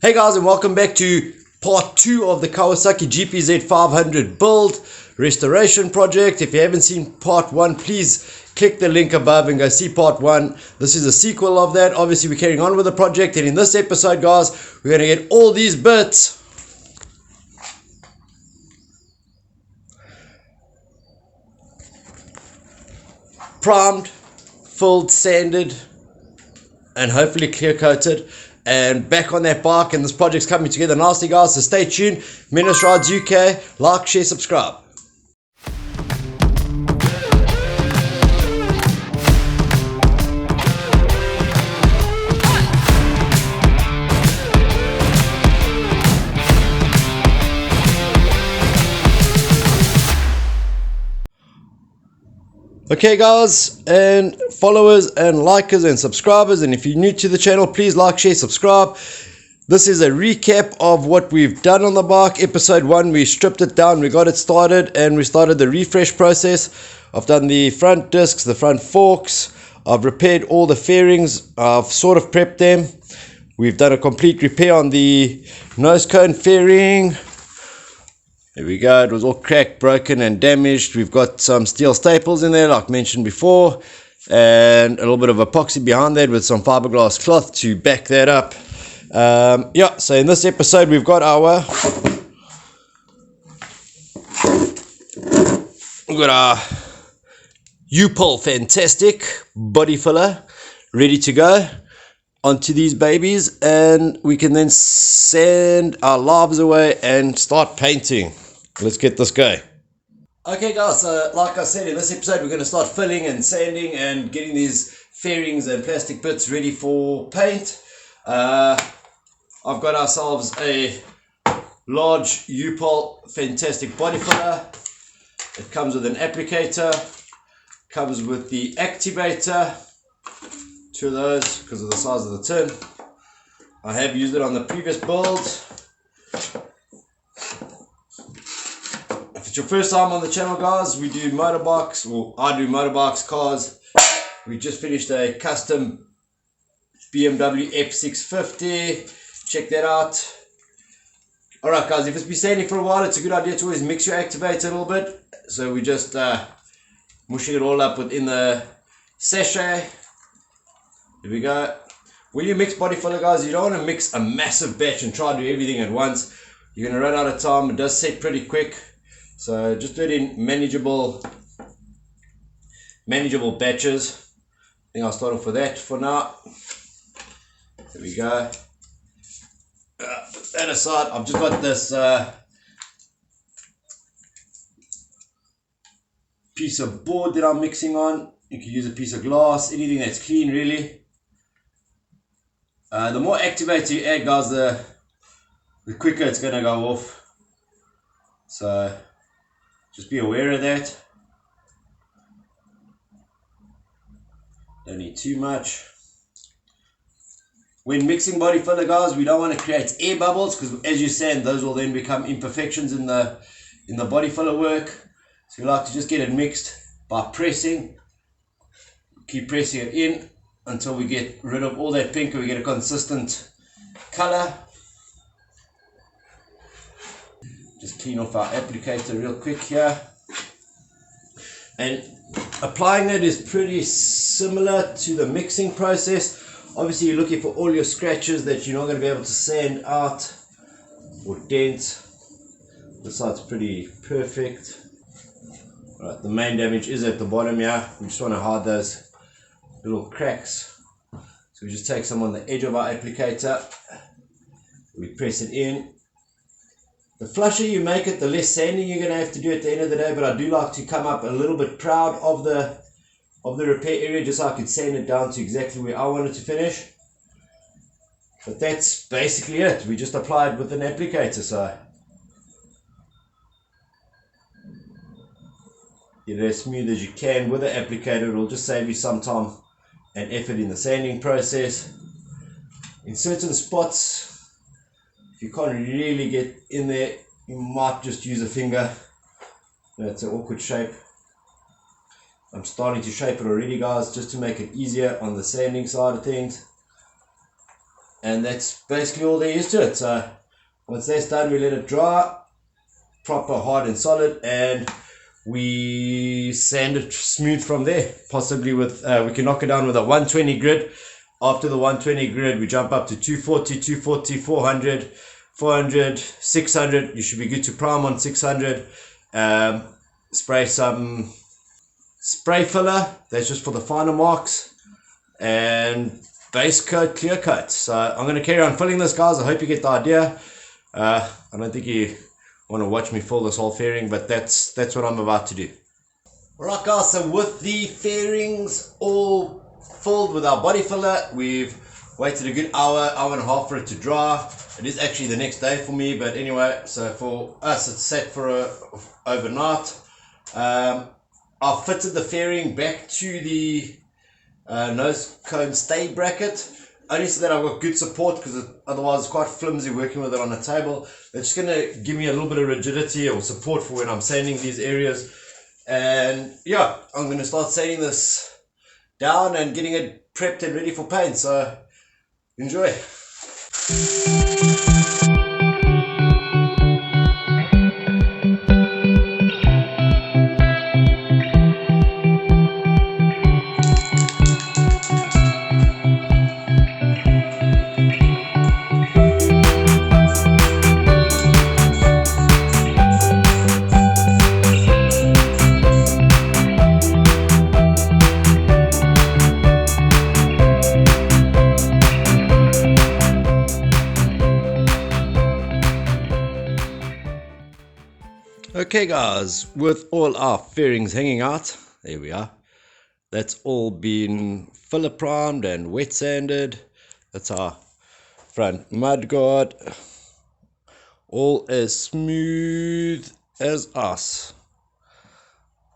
Hey guys, and welcome back to part 2 of the Kawasaki GPZ 500 build restoration project. If you haven't seen part 1, please click the link above and go see part 1. This is a sequel of that. Obviously we're carrying on with the project, and in this episode guys, we're going to get all these bits primed, filled, sanded, and hopefully clear coated and back on that bike, and this project's coming together nicely guys, so stay tuned. Menace Rides UK, like, share, subscribe. Okay guys, and followers and likers and subscribers, and if you're new to the channel, please like, share, subscribe. This is a recap of what we've done on the bike. Episode 1, we stripped it down, we got it started, and we started the refresh process. I've done the front discs, the front forks, I've repaired all the fairings, I've sort of prepped them. We've done a complete repair on the nose cone fairing. There we go, it was all cracked, broken and damaged. We've got some steel staples in there like mentioned before, and a little bit of epoxy behind that with some fiberglass cloth to back that up. Yeah, so in this episode we've got our U-Pull Fantastic body filler ready to go onto these babies, and we can then sand our lives away and start painting. Let's get this going. Okay guys, so like I said, in this episode we're going to start filling and sanding and getting these fairings and plastic bits ready for paint. I've got ourselves a large U-Pull Fantastic body filler. It comes with an applicator, comes with the activator, 2 of those because of the size of the tin. I have used it on the previous build. If it's your first time on the channel guys, we do motorbikes, or I do motorbikes, cars. We just finished a custom BMW F650. Check that out. Alright guys, if it's been standing for a while, it's a good idea to always mix your activator a little bit. So we just mushing it all up within the sachet. Here we go. When you mix body filler guys, you don't want to mix a massive batch and try to do everything at once. You're going to run out of time. It does set pretty quick. So just do it in manageable batches. I think I'll start off with that for now. There we go. Put that aside. I've just got this piece of board that I'm mixing on. You can use a piece of glass, anything that's clean really. The more activator you add guys, the quicker it's going to go off. So just be aware of that. Don't need too much. When mixing body filler guys, we don't want to create air bubbles, because as you sand, those will then become imperfections in the body filler work. So we like to just get it mixed by pressing. Keep pressing it in until we get rid of all that pink and we get a consistent color. Just clean off our applicator real quick here. And applying it is pretty similar to the mixing process. Obviously you're looking for all your scratches that you're not going to be able to sand out or dent. This side's pretty perfect. Right, the main damage is at the bottom here. We just want to hide those little cracks, so we just take some on the edge of our applicator, we press it in. The flusher you make it, the less sanding you're going to have to do at the end of the day, but I do like to come up a little bit proud of the repair area, just so I can sand it down to exactly where I want it to finish. But that's basically it. We just apply it with an applicator, so get it as smooth as you can with the applicator. It will just save you some time and effort in the sanding process. In certain spots, if you can't really get in there, you might just use a finger. That's an awkward shape. I'm starting to shape it already guys, just to make it easier on the sanding side of things. and that's basically all there is to it. So once that's done, we let it dry proper, hard and solid, and we sand it smooth from there. Possibly with we can knock it down with a 120 grid. After the 120 grid, we jump up to 240, 400, 400, 600. You should be good to prime on 600. Spray some spray filler, that's just for the final marks, and base coat, clear coat. So I'm going to carry on filling this, guys. I hope you get the idea. I don't think you want to watch me fill this whole fairing, but that's what I'm about to do. Alright guys, so with the fairings all filled with our body filler, we've waited a good hour and a half for it to dry. It is actually the next day for me, but anyway, so for us it's set for overnight. I've fitted the fairing back to the nose cone stay bracket, only so that I've got good support, because otherwise it's quite flimsy working with it on a table. It's just going to give me a little bit of rigidity or support for when I'm sanding these areas. And yeah, I'm going to start sanding this down and getting it prepped and ready for paint. So enjoy. Okay guys, with all our fairings hanging out, there we are. That's all been filler primed and wet sanded. That's our front mud guard. All as smooth as ice.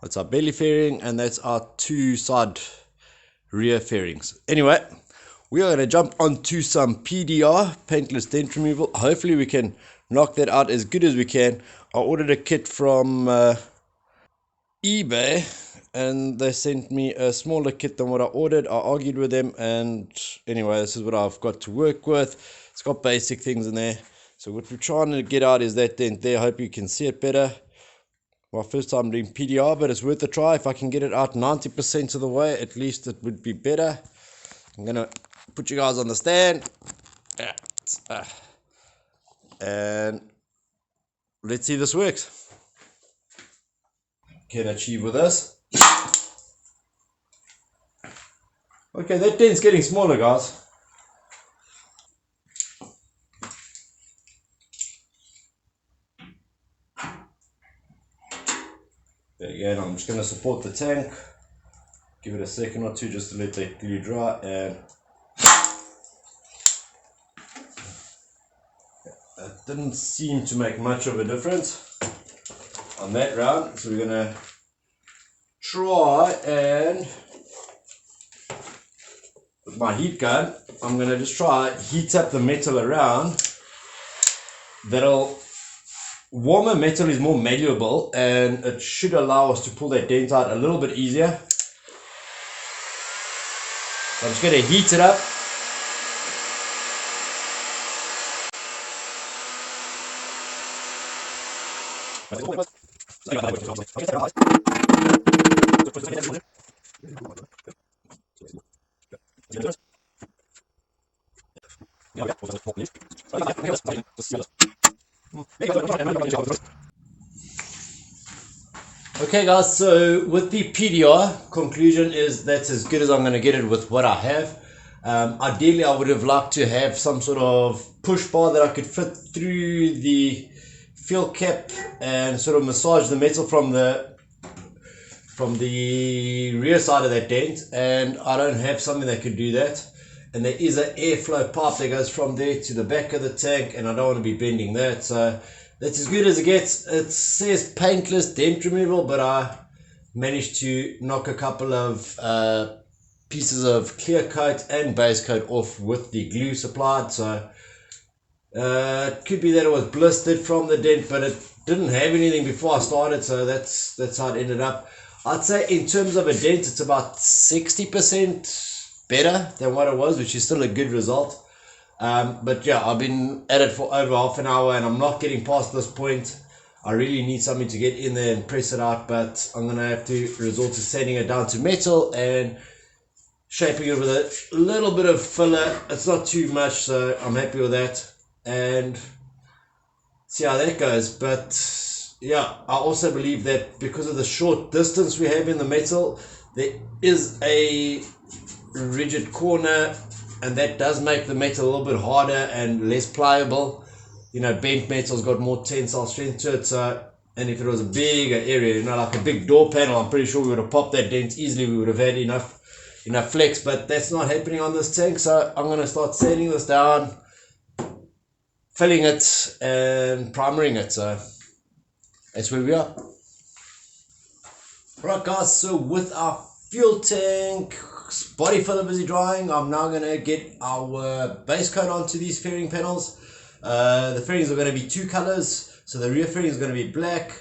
That's our belly fairing, and that's our two side rear fairings. Anyway, we are going to jump onto some PDR, paintless dent removal. Hopefully we can knock that out as good as we can. I ordered a kit from eBay, and they sent me a smaller kit than what I ordered. I argued with them, and anyway, this is what I've got to work with. It's got basic things in there. So what we're trying to get out is that dent there. I hope you can see it better. My first time doing PDR, but it's worth a try. If I can get it out 90% of the way, at least it would be better. I'm going to put you guys on the stand. And let's see if this works. Can achieve with this. Okay, that dent's getting smaller, guys. Again, I'm just going to support the tank. Give it a second or two just to let that glue dry, and it didn't seem to make much of a difference on that round, so we're going to try and with my heat gun, I'm going to just try heat up the metal around. Warmer metal is more malleable, and it should allow us to pull that dent out a little bit easier. So I'm just going to heat it up. Okay guys, so with the PDR, conclusion is that's as good as I'm going to get it with what I have. Ideally I would have liked to have some sort of push bar that I could fit through the fuel cap and sort of massage the metal from the rear side of that dent, and I don't have something that could do that. And there is an airflow pipe that goes from there to the back of the tank, and I don't want to be bending that, so that's as good as it gets. It says paintless dent removal, but I managed to knock a couple of pieces of clear coat and base coat off with the glue supplied, so it could be that it was blistered from the dent, but it didn't have anything before I started, so that's how it ended up. I'd say in terms of a dent, it's about 60% better than what it was, which is still a good result. But yeah, I've been at it for over half an hour and I'm not getting past this point. I really need something to get in there and press it out, but I'm going to have to resort to sanding it down to metal and shaping it with a little bit of filler. It's not too much, so I'm happy with that, and see how that goes. But yeah, I also believe that because of the short distance we have in the metal, there is a rigid corner, and that does make the metal a little bit harder and less pliable. You know, bent metal's got more tensile strength to it. So, and if it was a bigger area, you know, like a big door panel, I'm pretty sure we would have popped that dent easily. We would have had enough flex, but that's not happening on this tank. So I'm going to start sanding this down, filling it and primering it. So that's where we are. Right guys, so with our fuel tank body filler busy drying, I'm now going to get our base coat onto these fairing panels. The fairings are going to be two colors. So the rear fairing is going to be black,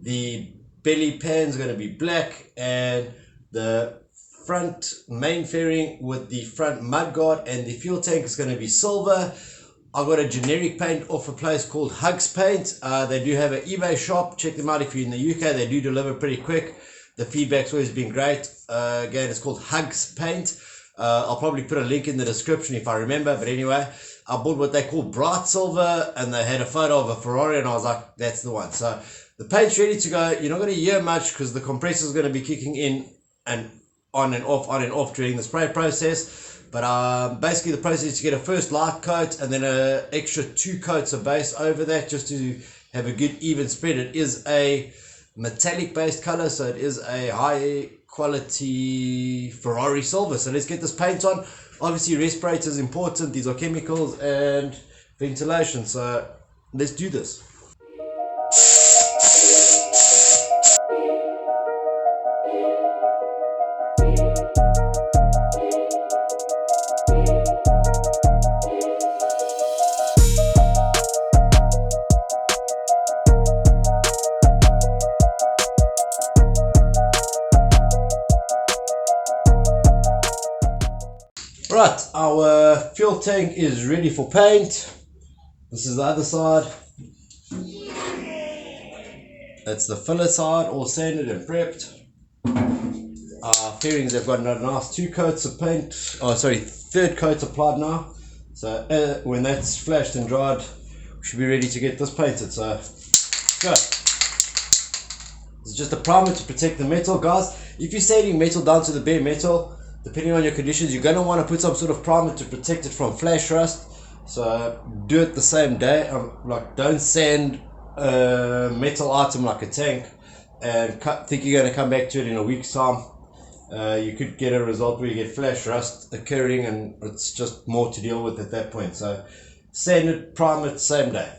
the belly pan is going to be black, and the front main fairing with the front mudguard and the fuel tank is going to be silver. I got a generic paint off a place called Hugs Paint. They do have an eBay shop. Check them out if you're in the UK. They do deliver pretty quick. The feedback's always been great. Again, it's called Hugs Paint. I'll probably put a link in the description if I remember. But anyway, I bought what they call bright silver, and they had a photo of a Ferrari, and I was like, that's the one. So the paint's ready to go. You're not going to hear much because the compressor is going to be kicking in and on and off during the spray process. But basically the process is to get a first light coat and then an extra 2 coats of base over that, just to have a good even spread. It is a metallic based color, so it is a high quality Ferrari silver. So let's get this paint on. Obviously respirator is important. These are chemicals and ventilation, so let's do this. Right, our fuel tank is ready for paint. This is the other side. That's the filler side, all sanded and prepped. Our fairings have got a nice 2 coats of paint. Oh, sorry, 3rd coat applied now. So when that's flashed and dried, we should be ready to get this painted. So go. It's just a primer to protect the metal, guys. If you're sanding metal down to the bare metal, depending on your conditions, you're going to want to put some sort of primer to protect it from flash rust. So do it the same day. Like, don't sand a metal item like a tank and think you're going to come back to it in a week's time. You could get a result where you get flash rust occurring, and it's just more to deal with at that point. So sand it, prime it, same day.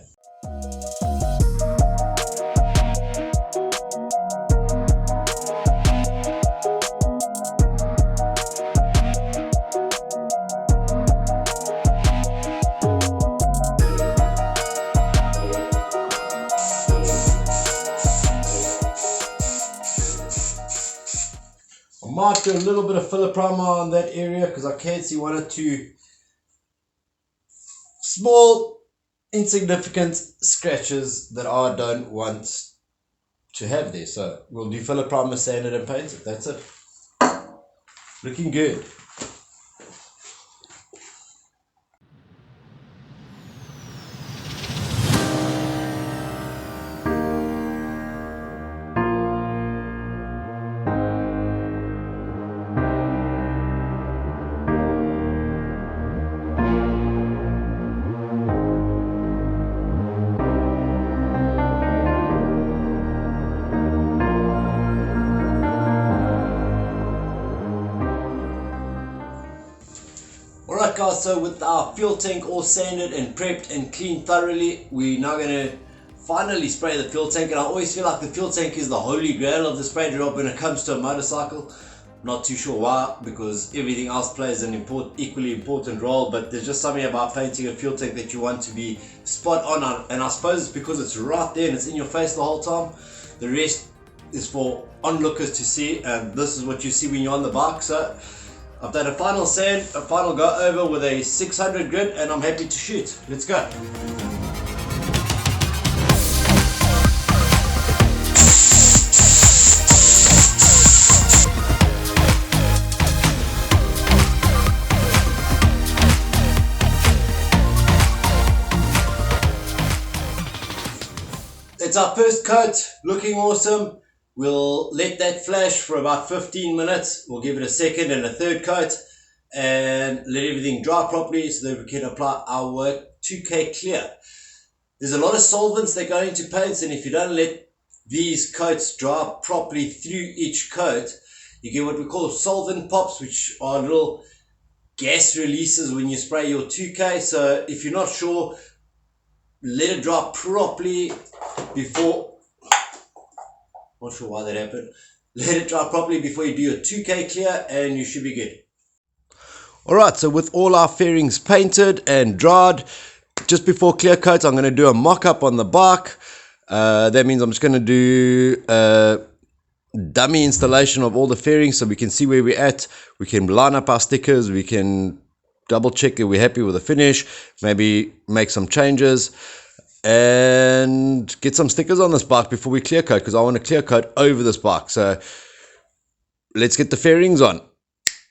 I might do a little bit of filler primer on that area because I can see 1 or 2 small insignificant scratches that I don't want to have there. So we'll do filler primer, sand it and paint it. That's it. Looking good. Alright guys, so with our fuel tank all sanded and prepped and cleaned thoroughly, we're now going to finally spray the fuel tank. And I always feel like the fuel tank is the holy grail of the spray job when it comes to a motorcycle. Not too sure why, because everything else plays an equally important role, but there's just something about painting a fuel tank that you want to be spot on. And I suppose it's because it's right there and it's in your face the whole time. The rest is for onlookers to see, and this is what you see when you're on the bike. So I've done a final sand, a final go over with a 600 grit, and I'm happy to shoot. Let's go. It's our first coat, looking awesome. We'll let that flash for about 15 minutes. We'll give it a second and a third coat and let everything dry properly so that we can apply our 2K clear. There's a lot of solvents that go into paints, and if you don't let these coats dry properly through each coat, you get what we call solvent pops, which are little gas releases when you spray your 2K. So if you're not sure, let it dry properly before, not sure why that happened, let it dry properly before you do your 2K clear and you should be good. Alright, so with all our fairings painted and dried, just before clear coat I'm going to do a mock-up on the bike. That means I'm just going to do a dummy installation of all the fairings so we can see where we're at. We can line up our stickers, we can double check that we're happy with the finish, maybe make some changes and get some stickers on this bike before we clear coat, because I want to clear coat over this bike. So let's get the fairings on,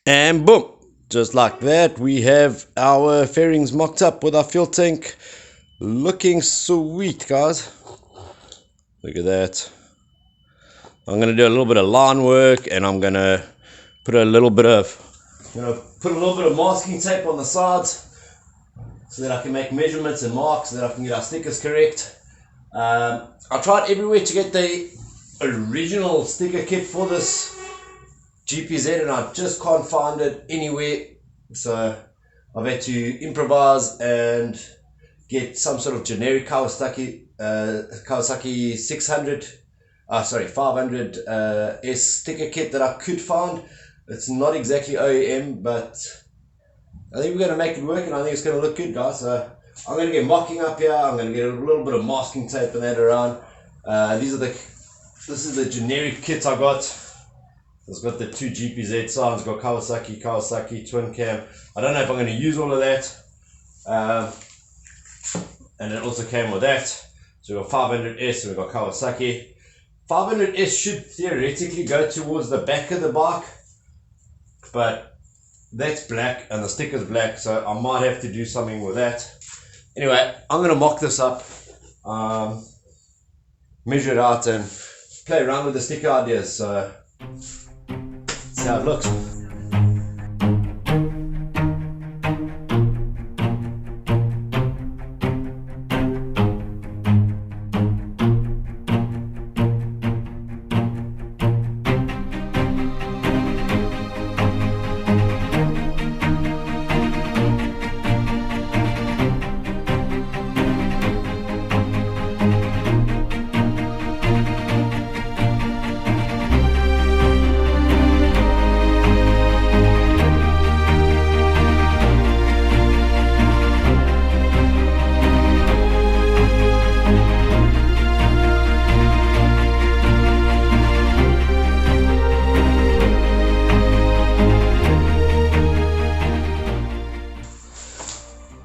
and boom, just like that we have our fairings mocked up with our fuel tank, looking sweet, guys. Look at that. I'm going to do a little bit of line work, and I'm going to put a little bit of masking tape on the sides so that I can make measurements and marks so that I can get our stickers correct. I tried everywhere to get the original sticker kit for this GPZ, and I just can't find it anywhere. So I've had to improvise and get some sort of generic Kawasaki 500 S sticker kit that I could find. It's not exactly OEM, but I think we're going to make it work, and I think it's going to look good, guys. So I'm going to get mocking up here. I'm going to get a little bit of masking tape and that around. This is the generic kit I got. It's got the two GPZ signs. It's got Kawasaki twin cam. I don't know if I'm going to use all of that. And it also came with that. So we've got 500S and we've got Kawasaki. 500S should theoretically go towards the back of the bike, but that's black and the sticker's black, so I might have to do something with that. Anyway, I'm going to mock this up, measure it out and play around with the sticker ideas, so see how it looks.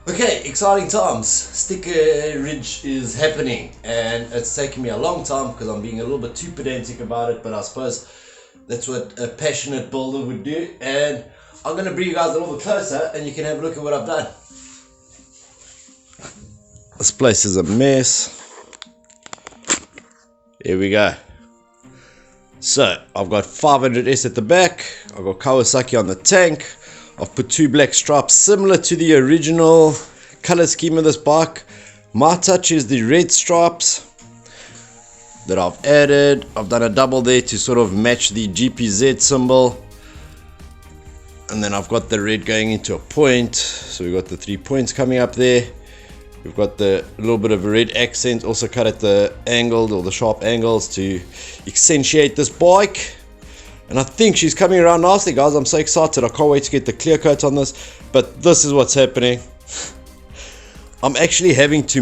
Okay, exciting times. Stickerage is happening, and it's taken me a long time because I'm being a little bit too pedantic about it, but I suppose that's what a passionate builder would do. And I'm going to bring you guys a little bit closer and you can have a look at what I've done. This place is a mess. Here we go. So I've got 500S at the back, I've got Kawasaki on the tank. I've put two black stripes similar to the original color scheme of this bike. My touch is the red stripes that I've added. I've done a double there to sort of match the GPZ symbol, and then I've got the red going into a point, so we've got the 3 points coming up there. We've got the little bit of a red accent also cut at the angled or the sharp angles to accentuate this bike. And I think she's coming around nicely, guys. I'm so excited. I can't wait to get the clear coat on this. But this is what's happening. I'm actually having to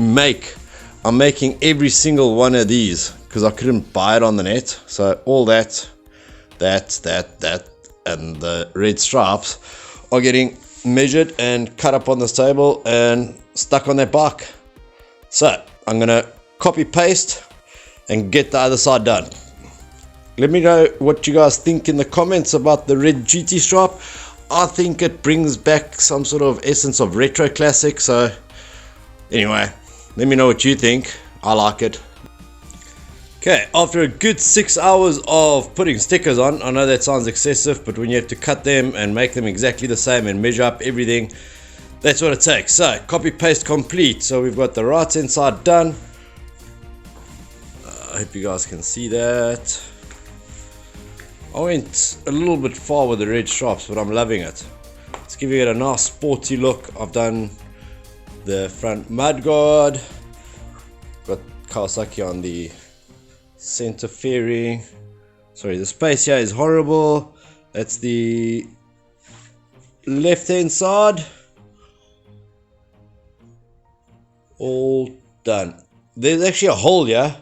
I'm making every single one of these because I couldn't buy it on the net. So all that, and the red stripes are getting measured and cut up on this table and stuck on that bike. So I'm gonna copy paste and get the other side done. Let me know what you guys think in the comments about the red GT stripe. I think it brings back some sort of essence of retro classic. So anyway, let me know what you think. I like it. Okay, after a good 6 hours of putting stickers on, I know that sounds excessive, but when you have to cut them and make them exactly the same and measure up everything, that's what it takes. So copy paste complete. So we've got the right hand side done. I hope you guys can see that. I went a little bit far with the red stripes, but I'm loving it. It's giving it a nice sporty look. I've done the front mudguard, got Kawasaki on the center fairing. Sorry, the space here is horrible. That's the left hand side. All done. There's actually a hole here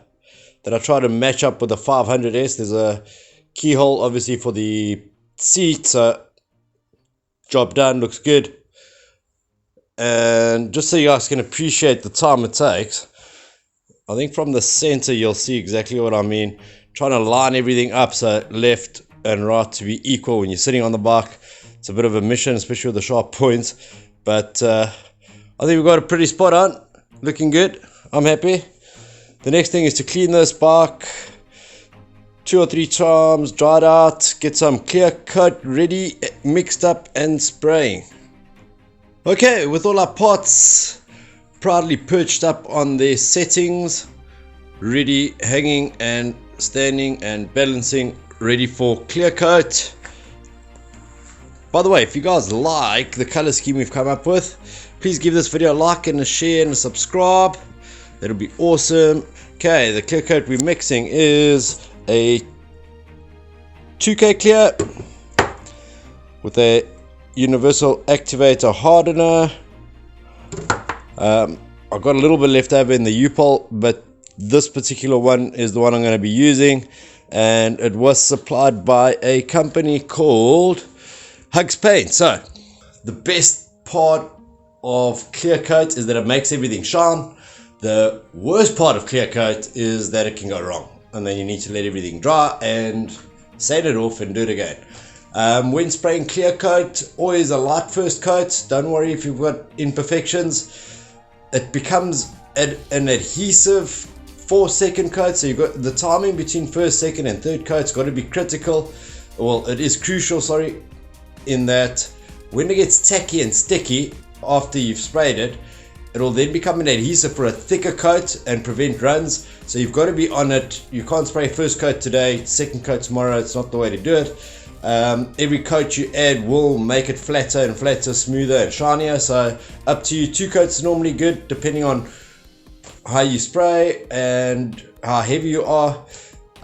that I try to match up with the 500S. There's a keyhole obviously for the seat, so job done, looks good. And just so you guys can appreciate the time it takes, I think from the center you'll see exactly what I mean. Trying to line everything up so left and right to be equal when you're sitting on the bike. It's a bit of a mission, especially with the sharp points, but I think we've got it pretty spot on, looking good. I'm happy. The next thing is to clean this bike 2 or 3 times, dry it out, get some clear coat ready, mixed up and spraying. Okay, with all our parts proudly perched up on their settings, ready, hanging and standing and balancing, ready for clear coat. By the way, if you guys like the color scheme we've come up with, please give this video a like and a share and a subscribe. That'll be awesome. Okay, the clear coat we're mixing is a 2K clear with a universal activator hardener. I've got a little bit left over in the U-Pole, but this particular one is the one I'm going to be using, and it was supplied by a company called Hugs Paint. So the best part of clear coat is that it makes everything shine. The worst part of clear coat is that it can go wrong, and then you need to let everything dry and sand it off and do it again. When spraying clear coat, always a light first coat. Don't worry if you've got imperfections. It becomes an adhesive 4-second coat, so you've got the timing between first, second and third coat's got to be critical. Well, it is crucial, sorry, in that when it gets tacky and sticky after you've sprayed it, it'll then become an adhesive for a thicker coat and prevent runs. So you've got to be on it. You can't spray first coat today, second coat tomorrow. It's not the way to do it. Every coat you add will make it flatter and flatter, smoother and shinier. So up to you. 2 coats is normally good depending on how you spray and how heavy you are.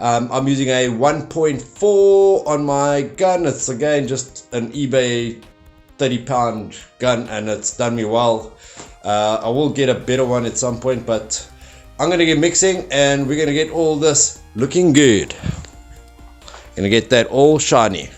I'm using a 1.4 on my gun. It's again just an eBay 30-pound gun, and it's done me well. I will get a better one at some point, but I'm gonna get mixing and we're gonna get all this looking good. Gonna get that all shiny.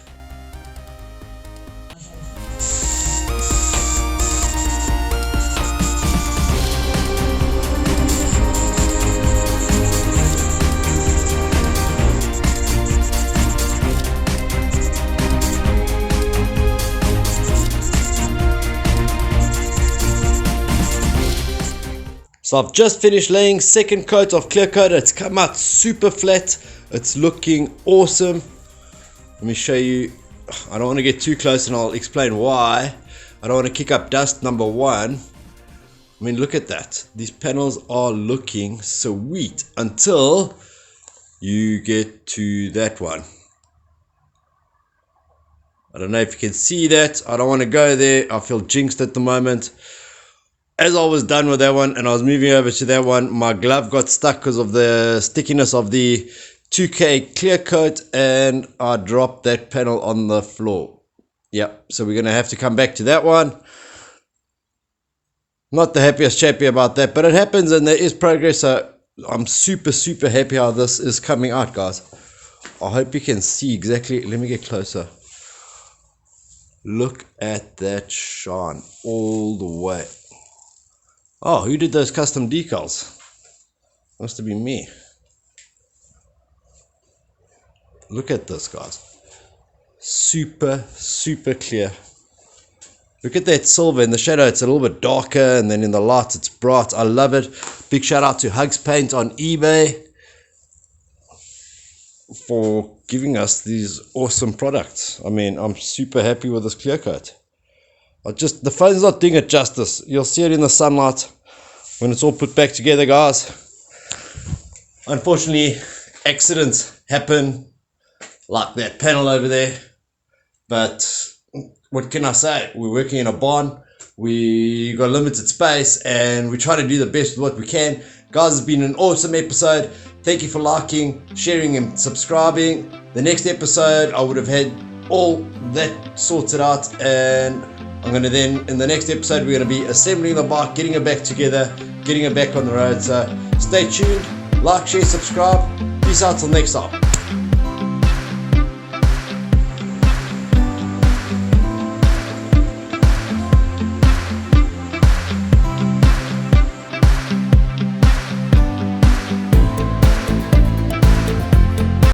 So I've just finished laying second coat of clear coat. It's come out super flat. It's looking awesome. Let me show you. I don't want to get too close and I'll explain why. I don't want to kick up dust, number one. I mean, look at that. These panels are looking sweet until you get to that one. I don't know if you can see that. I don't want to go there. I feel jinxed at the moment. As I was done with that one and I was moving over to that one, my glove got stuck because of the stickiness of the 2K clear coat, and I dropped that panel on the floor. Yep, so we're going to have to come back to that one. Not the happiest chappy about that, but it happens and there is progress. So I'm super happy how this is coming out, guys. I hope you can see exactly. Let me get closer. Look at that shine all the way. Oh, who did those custom decals? Must have been me. Look at this, guys. Super, super clear. Look at that silver in the shadow. It's a little bit darker, and then in the light it's bright. I love it. Big shout out to Hugs Paint on eBay for giving us these awesome products. I mean, I'm super happy with this clear coat. The phone's not doing it justice. You'll see it in the sunlight when it's all put back together, guys. Unfortunately, accidents happen, like that panel over there. But what can I say? We're working in a barn. We got limited space, and we try to do the best with what we can. Guys, it's been an awesome episode. Thank you for liking, sharing, and subscribing. The next episode, I would have had all that sorted out, and I'm going to then, in the next episode, we're going to be assembling the bike, getting it back together, getting it back on the road. So stay tuned, like, share, subscribe. Peace out till next time.